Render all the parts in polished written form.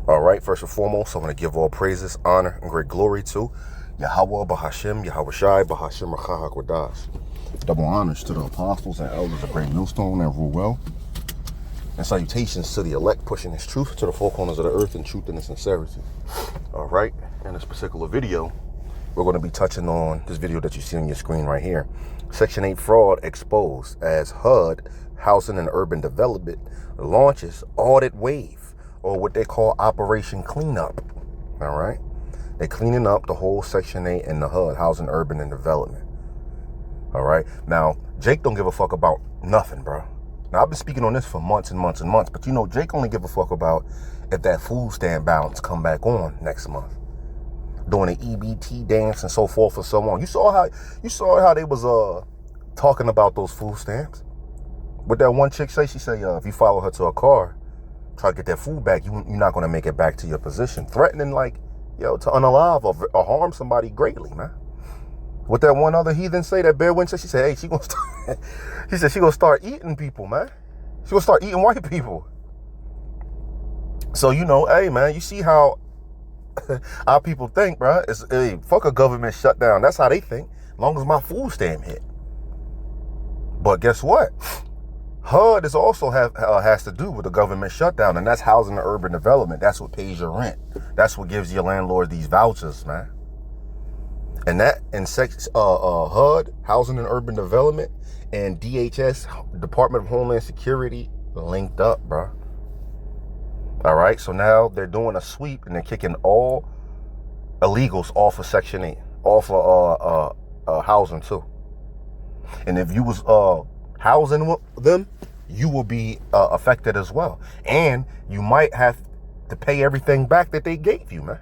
All right, first and foremost, I want to give all praises, honor, and great glory to Yahweh, Bahashem, Yahweh Shai, Bahashem, Rachah HaKodash. Double honors to the apostles and elders of Great Millstone and rule well. And salutations to the elect pushing his truth to the four corners of the earth in truth and in sincerity. All right, in this particular video, we're going to be touching on this video that you see on your screen right here. Section 8 fraud exposed as HUD, Housing and Urban Development, launches audit wave, or what they call Operation Cleanup. All right, they're cleaning up the whole Section 8 and the HUD, Housing, Urban, and Development. All right, now Jake don't give a fuck about nothing, bro. Now I've been speaking on this for months and months and months, but you know Jake only give a fuck about if that food stamp balance come back on next month, doing an EBT dance and so forth and so on. You saw how they was talking about those food stamps. What that one chick say? She say if you follow her to a car, try to get that food back, you're not going to make it back to your position. Threatening, like, to unalive or harm somebody greatly, man. What that one other heathen say, that Bear Witch said, she said, hey, she said she gonna start eating people, man. She gonna start eating white people. So, hey, man, you see how our people think, bro. It's, hey, fuck a government shutdown. That's how they think, as long as my food stamp hit. But guess what? HUD is also has to do with the government shutdown, and that's housing and urban development. That's what pays your rent. That's what gives your landlord these vouchers, man. And that in HUD, Housing and Urban Development, and DHS, Department of Homeland Security, linked up, bro. All right, so now they're doing a sweep and they're kicking all illegals off of Section 8, off of housing too. And if you was housing them, you will be affected as well. And you might have to pay everything back that they gave you, man.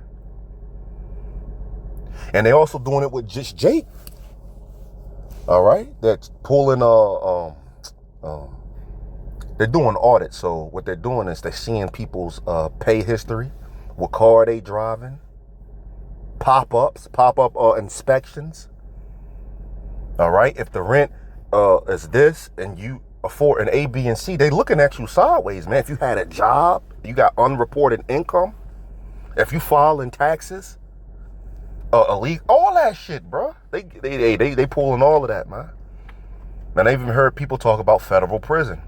And they also doing it with just Jake. All right, that's pulling they're doing audits. So what they're doing is they're seeing people's pay history, what car they driving, pop-up inspections. All right, if the rent is this and you afford an A, B, and C, they looking at you sideways, man. If you had a job, you got unreported income, if you filing taxes, illegal, all that shit, bro. They pulling all of that, man. And I even heard people talk about federal prison,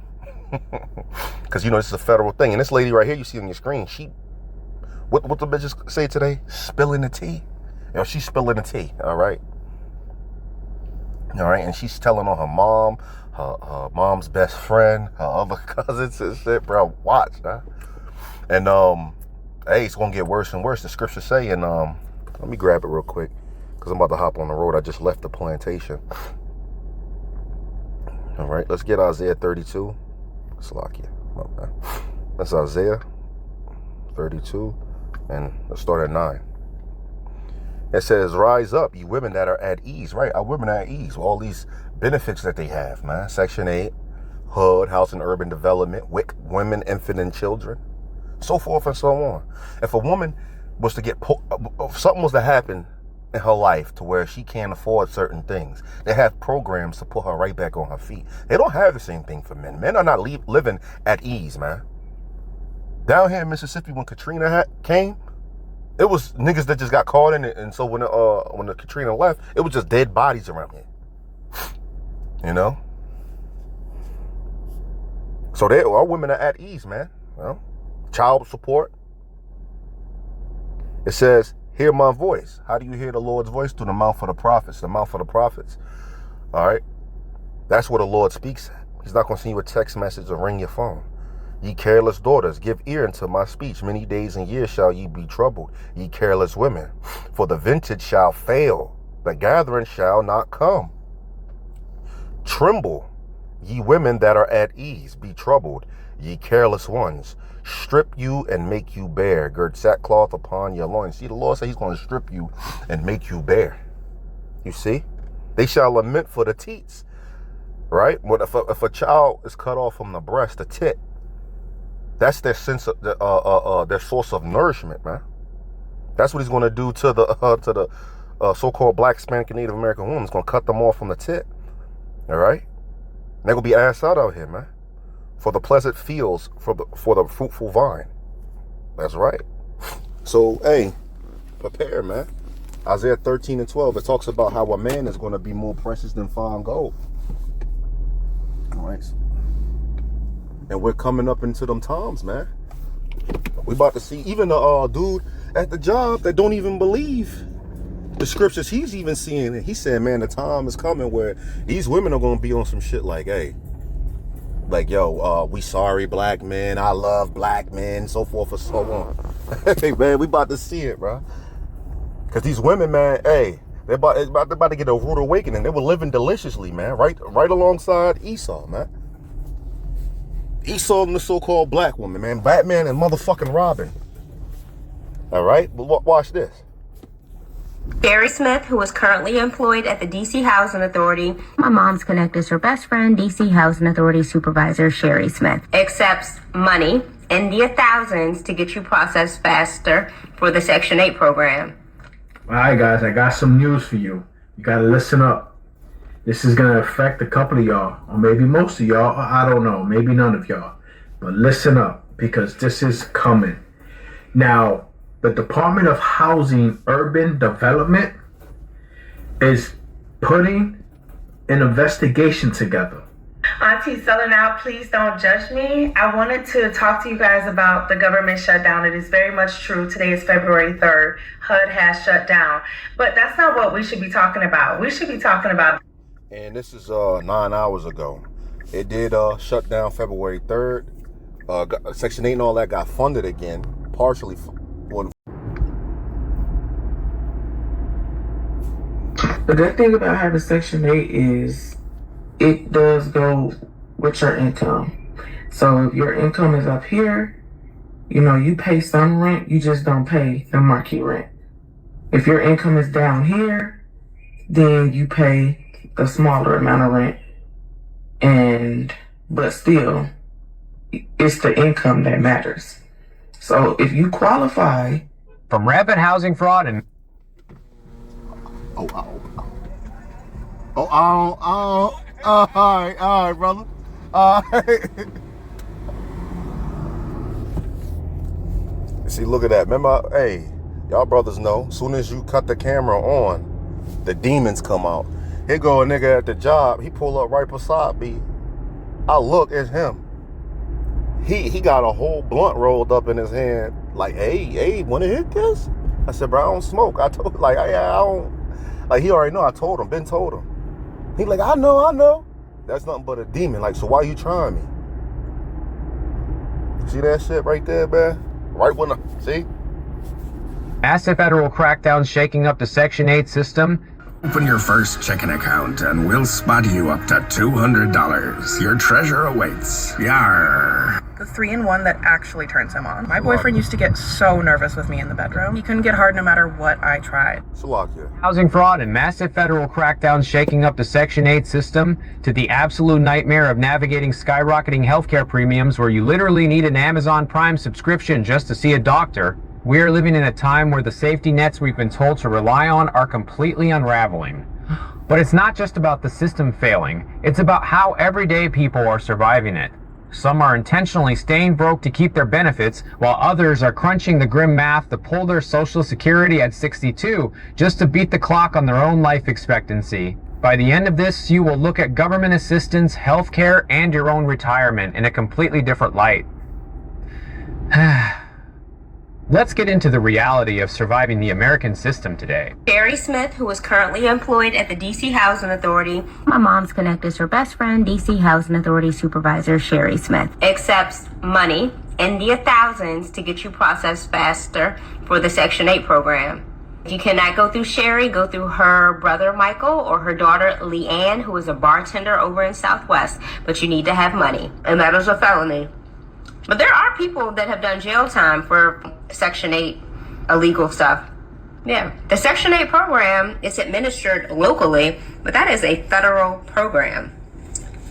because this is a federal thing. And this lady right here, you see on your screen, what the bitches say today? Spilling the tea. She's spilling the tea. All right, and she's telling on her mom, her mom's best friend, her other cousins and shit, bro. Watch, huh? And hey, it's gonna get worse and worse. The scriptures say, and let me grab it real quick, because I'm about to hop on the road. I just left the plantation. All right, let's get Isaiah 32. Slakia. That's Isaiah 32, and let's start at 9. It says, rise up, you women that are at ease. Right, our women are at ease. All these benefits that they have, man. Section 8, HUD, Housing and Urban Development, WIC, Women, Infant, and Children, so forth and so on. If a woman was to get, if something was to happen in her life to where she can't afford certain things, they have programs to put her right back on her feet. They don't have the same thing for men. Men are not living at ease, man. Down here in Mississippi, when Katrina came, it was niggas that just got caught in it, and so when the Katrina left, it was just dead bodies around here. So our women are at ease, man. Child support. It says, hear my voice. How do you hear the Lord's voice? Through the mouth of the prophets. The mouth of the prophets. All right, that's where the Lord speaks at. He's not going to send you a text message or ring your phone. Ye careless daughters, give ear unto my speech. Many days and years shall ye be troubled, ye careless women. For the vintage shall fail, the gathering shall not come. Tremble, ye women that are at ease, be troubled, ye careless ones. Strip you and make you bare. Gird sackcloth upon your loins. See, the Lord said he's going to strip you and make you bare. You see? They shall lament for the teats. Right? If a child is cut off from the breast, the tit, that's their sense of their source of nourishment, man. That's what he's going to do to the so-called Black, Hispanic, and Native American women. He's going to cut them off from the tit. All right? And they're going to be ass out here, man. For the pleasant fields, for the fruitful vine. That's right. So, hey, prepare, man. Isaiah 13 and 12, it talks about how a man is going to be more precious than fine gold. All right. And we're coming up into them times, man. We about to see even the dude at the job that don't even believe the scriptures he's even seeing. He said, man, the time is coming where these women are going to be on some shit like, hey, like, yo, we sorry, black men. I love black men, so forth and so on. Hey, man, we about to see it, bro. Because these women, man, hey, they're about to get a rude awakening. They were living deliciously, man, right alongside Esau, man. Esau and the so-called black woman, man. Batman and motherfucking Robin. All right? But watch this. Barry Smith, who is currently employed at the D.C. Housing Authority. My mom's connect is her best friend, D.C. Housing Authority Supervisor Sherry Smith. Accepts money in the thousands to get you processed faster for the Section 8 program. All right, guys, I got some news for you. You got to listen up. This is going to affect a couple of y'all, or maybe most of y'all, or I don't know, maybe none of y'all. But listen up, because this is coming. Now, the Department of Housing Urban Development is putting an investigation together. Auntie Southern Out, please don't judge me. I wanted to talk to you guys about the government shutdown. It is very much true. Today is February 3rd. HUD has shut down. But that's not what we should be talking about. We should be talking about... And this is 9 hours ago. It did shut down February 3rd. Section 8 and all that got funded again, partially. The good thing about having Section 8 is it does go with your income. So if your income is up here, you know, you pay some rent, you just don't pay the marquee rent. If your income is down here, then you pay a smaller amount of rent, but still, it's the income that matters. So if you qualify from rampant housing fraud and all right, brother. All right. See, look at that. Remember, hey, y'all brothers know, as soon as you cut the camera on, the demons come out. Here go a nigga at the job. He pull up right beside me. I look, it's him. He got a whole blunt rolled up in his hand. Like, hey, wanna hit this? I said, bro, I don't smoke. I told, like, I don't. Like, he already know. I told him. Ben told him. He like, I know. That's nothing but a demon. Like, so why you trying me? See that shit right there, man? Right when see? massive federal crackdown shaking up the Section 8 system. Open your first checking account and we'll spot you up to $200. Your treasure awaits. Yar. The 3-in-1 that actually turns him on. My boyfriend used to get so nervous with me in the bedroom. He couldn't get hard no matter what I tried. Salakia. Housing fraud and massive federal crackdown shaking up the Section 8 system, to the absolute nightmare of navigating skyrocketing healthcare premiums where you literally need an Amazon Prime subscription just to see a doctor. We are living in a time where the safety nets we've been told to rely on are completely unraveling. But it's not just about the system failing, it's about how everyday people are surviving it. Some are intentionally staying broke to keep their benefits, while others are crunching the grim math to pull their Social Security at 62 just to beat the clock on their own life expectancy. By the end of this, you will look at government assistance, healthcare, and your own retirement in a completely different light. Let's get into the reality of surviving the American system today. Barry Smith, who is currently employed at the D.C. Housing Authority. My mom's connect is her best friend, D.C. Housing Authority Supervisor Sherry Smith. Accepts money in the thousands to get you processed faster for the Section 8 program. If you cannot go through Sherry, go through her brother Michael or her daughter Leanne, who is a bartender over in Southwest. But you need to have money, and that is a felony. But there are people that have done jail time for Section 8 illegal stuff. Yeah, the Section 8 program is administered locally, but that is a federal program.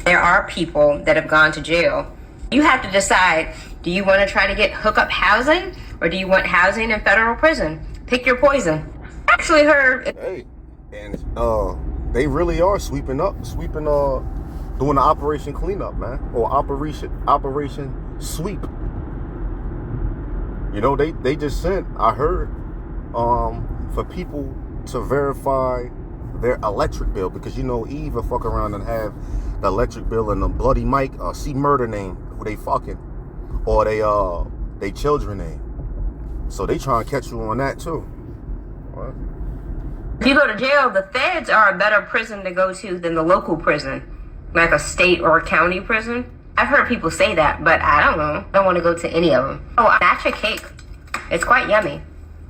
There are people that have gone to jail. You have to decide, do you want to try to get hookup housing or do you want housing in federal prison? Pick your poison. I actually heard... Hey, and they really are doing the Operation Cleanup, man, or Operation Sweep. You know, they just sent, I heard, for people to verify their electric bill, because you know Eve will fuck around and have the electric bill and the Bloody Mike C murder name who they fucking, or they children name. So they trying to catch you on that too. What? If you go to jail, the feds are a better prison to go to than the local prison, like a state or a county prison. I've heard people say that, but I don't know. I don't want to go to any of them. Oh, that's your cake. It's quite yummy.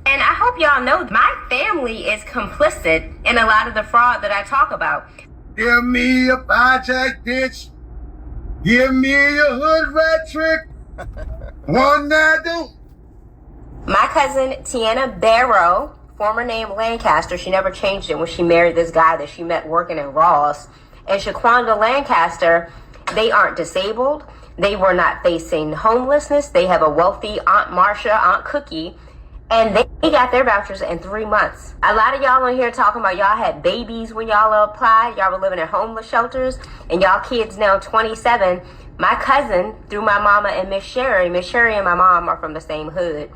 And I hope y'all know my family is complicit in a lot of the fraud that I talk about. Give me a project ditch. Give me a hood rat trick. One that do. My cousin Tiana Barrow, former name Lancaster, she never changed it when she married this guy that she met working in Ross, and Shaquanda Lancaster, they aren't disabled. They were not facing homelessness. They have a wealthy Aunt Marsha, Aunt Cookie, and they got their vouchers in 3 months. A lot of y'all on here talking about y'all had babies when y'all applied. Y'all were living in homeless shelters, and y'all kids now 27. My cousin, through my mama and Miss Sherry and my mom are from the same hood.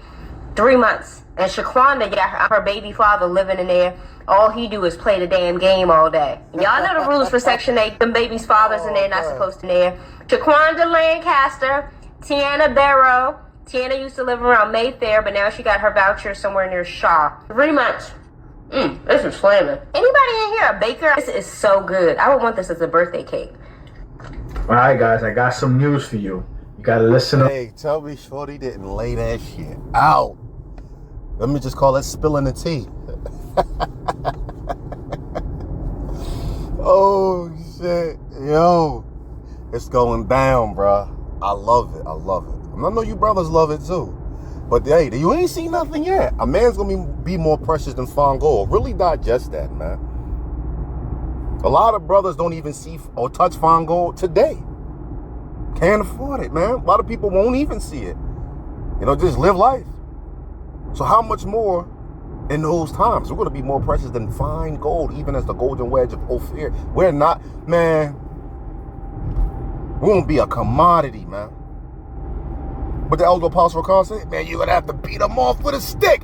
3 months. And Shaquanda got her baby father living in there. All he do is play the damn game all day. Y'all know the rules for Section 8. Them babies' fathers in there not supposed to there. Shaquanda Lancaster, Tiana Barrow. Tiana used to live around Mayfair, but now she got her voucher somewhere near Shaw. 3 months. This is slamming. Anybody in here a baker? This is so good. I would want this as a birthday cake. All right, guys, I got some news for you. You gotta listen up. Hey, tell me Shorty didn't lay that shit out. Let me just call it spilling the tea. Oh, shit. Yo, it's going down, bruh. I love it. I love it. I know you brothers love it, too. But, hey, you ain't seen nothing yet. A man's going to be more precious than fine gold. Really digest that, man. A lot of brothers don't even see or touch fine gold today. Can't afford it, man. A lot of people won't even see it. You know, just live life. So how much more in those times? We're going to be more precious than fine gold, even as the golden wedge of Ophir. We're not, man. We won't be a commodity, man. But the elder apostle Carl said, man, you're going to have to beat him off with a stick.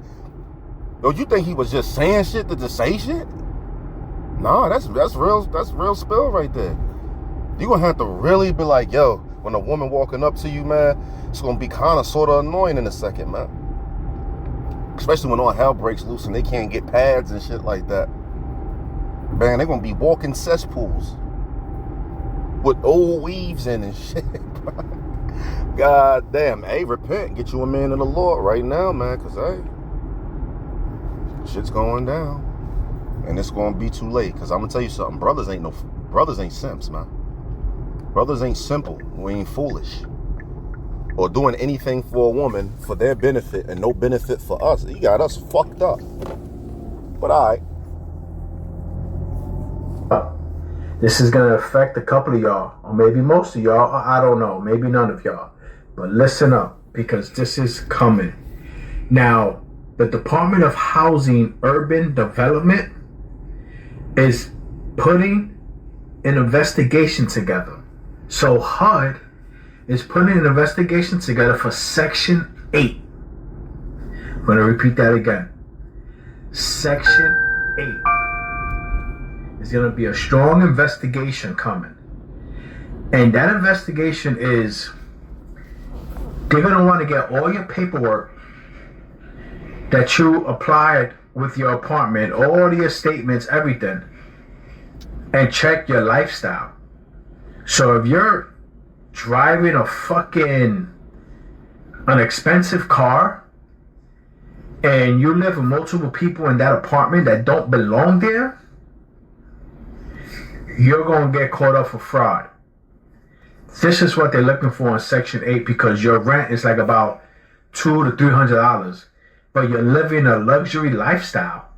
Yo, you think he was just saying shit to just say shit? Nah, that's real spill right there. You're going to have to really be like, yo, when a woman walking up to you, man, it's going to be kind of sort of annoying in a second, man. Especially when all hell breaks loose and they can't get pads and shit like that. Man, they're going to be walking cesspools with old weaves in and shit. God damn. Hey, repent. Get you a man of the Lord right now, man, because, hey, shit's going down. And it's going to be too late, because I'm going to tell you something. Brothers ain't simps, man. Brothers ain't simple. We ain't foolish. Or doing anything for a woman for their benefit and no benefit for us. You got us fucked up. But all right. This is going to affect a couple of y'all, or maybe most of y'all, or I don't know, maybe none of y'all. But listen up, because this is coming. Now, the Department of Housing Urban Development is putting an investigation together. So HUD is putting an investigation together for Section 8. I'm going to repeat that again. Section 8. There's going to be a strong investigation coming. And that investigation is, they're going to want to get all your paperwork that you applied with your apartment, all your statements, everything, and check your lifestyle. So if you're driving an expensive car and you live with multiple people in that apartment that don't belong there, you're going to get caught up for fraud. This is what they're looking for in Section 8, because your rent is like about $200 to $300, but you're living a luxury lifestyle.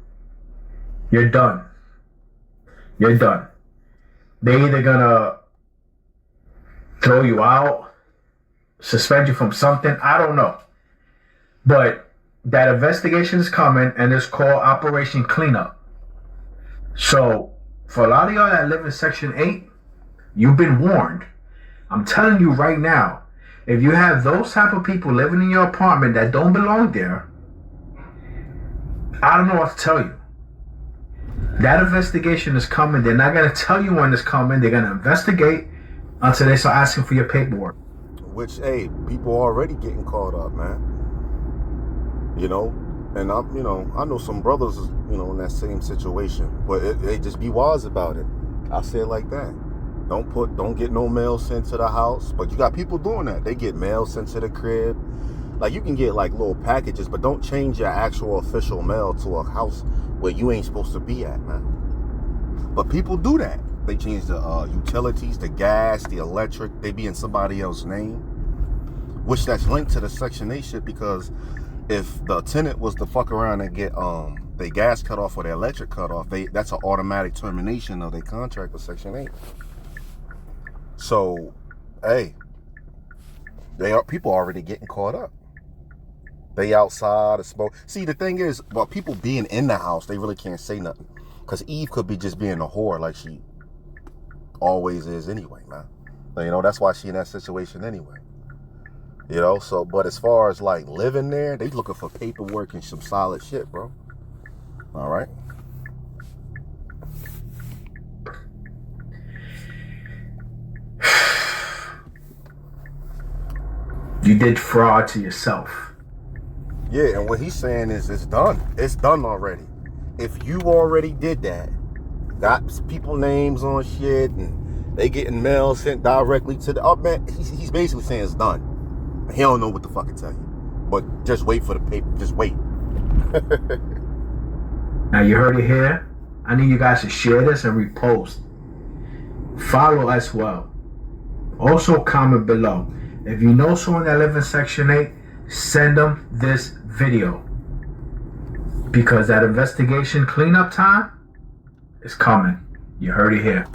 You're done. You're done. They're either going to throw you out, suspend you from something, I don't know. But that investigation is coming, and it's called Operation Cleanup. So for a lot of y'all that live in Section 8, you've been warned. I'm telling you right now, If you have those type of people living in your apartment that don't belong there, I don't know what to tell you. That investigation is coming. They're not going to tell you when it's coming. They're going to investigate until they start asking for your paperwork. Which, hey, people already getting caught up, man. You know, and I know some brothers, in that same situation. But they just be wise about it. I say it like that. Don't get no mail sent to the house. But you got people doing that. They get mail sent to the crib. Like, you can get like little packages, but don't change your actual official mail to a house where you ain't supposed to be at, man. But people do that. They change the utilities, the gas, the electric. They be in somebody else's name, which that's linked to the Section 8 shit, because if the tenant was to fuck around and get their gas cut off or their electric cut off, that's an automatic termination of their contract with Section 8. So, hey, people already getting caught up. They outside, smoke. See, the thing is, about people being in the house, they really can't say nothing. Because Eve could be just being a whore like she always is anyway, man. That's why she in that situation anyway. So, but as far as like living there, they looking for paperwork and some solid shit, bro. All right. You did fraud to yourself. Yeah, and what he's saying is it's done. It's done already. If you already did that, got people names on shit, and they getting mail sent directly to the... Oh, man, he's basically saying it's done. He don't know what the fuck to tell you. But just wait for the paper. Just wait. Now, you heard it here. I need you guys to share this and repost. Follow as well. Also, comment below. If you know someone that lives in Section 8, send them this video. Because that investigation cleanup time is coming. You heard it here.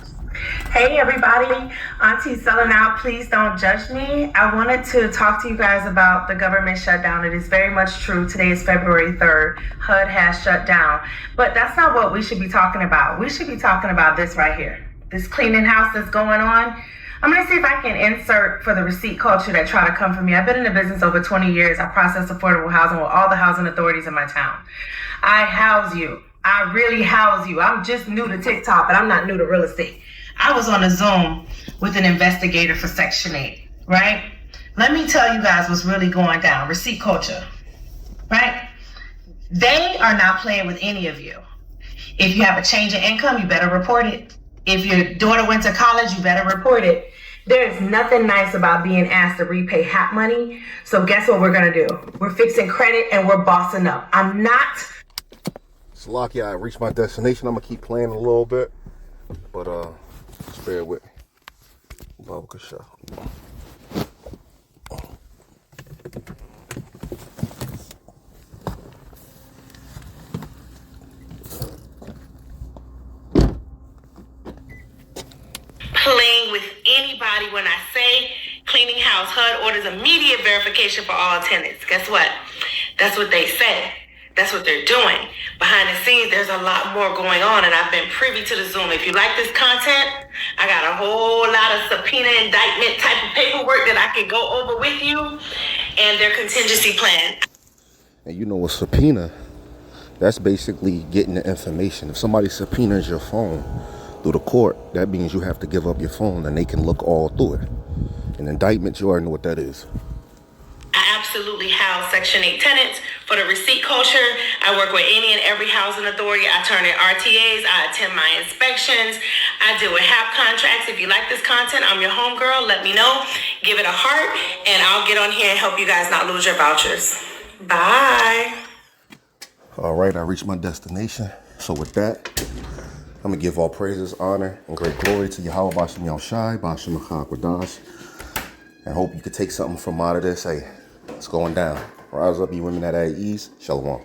Hey everybody, Auntie selling out. Please don't judge me. I wanted to talk to you guys about the government shutdown. It is very much true. Today is February 3rd. HUD has shut down. But that's not what we should be talking about. We should be talking about this right here. This cleaning house that's going on. I'm going to see if I can insert for the receipt culture that try to come for me. I've been in the business over 20 years. I process affordable housing with all the housing authorities in my town. I house you. I really house you. I'm just new to TikTok, but I'm not new to real estate. I was on a Zoom with an investigator for Section 8, right? Let me tell you guys what's really going down. Receipt culture, right? They are not playing with any of you. If you have a change in income, you better report it. If your daughter went to college, you better report it. There is nothing nice about being asked to repay HAP money. So guess what we're going to do? We're fixing credit and we're bossing up. I'm not... So lucky I reached my destination. I'm going to keep playing a little bit. But, just bear with me. Bubba shot. Playing with anybody when I say cleaning house. HUD orders immediate verification for all tenants. Guess what? That's what they say. That's what they're doing. Behind the scenes, there's a lot more going on, and I've been privy to the Zoom. If you like this content, I got a whole lot of subpoena indictment type of paperwork that I can go over with you and their contingency plan. And you know a subpoena, that's basically getting the information. If somebody subpoenas your phone through the court, that means you have to give up your phone and they can look all through it. An indictment, you already know what that is. I absolutely house Section 8 tenants for the receipt culture. I work with any and every housing authority. I turn in RTAs. I attend my inspections. I deal with HAP contracts. If you like this content, I'm your homegirl. Let me know. Give it a heart, and I'll get on here and help you guys not lose your vouchers. Bye. All right, I reached my destination. So with that, I'm going to give all praises, honor, and great glory to Yahweh Bashem Yahushai, Bashem Achak and hope you could take something from out of this. Hey, it's going down. Rise up, you women that are at ease. Shalom.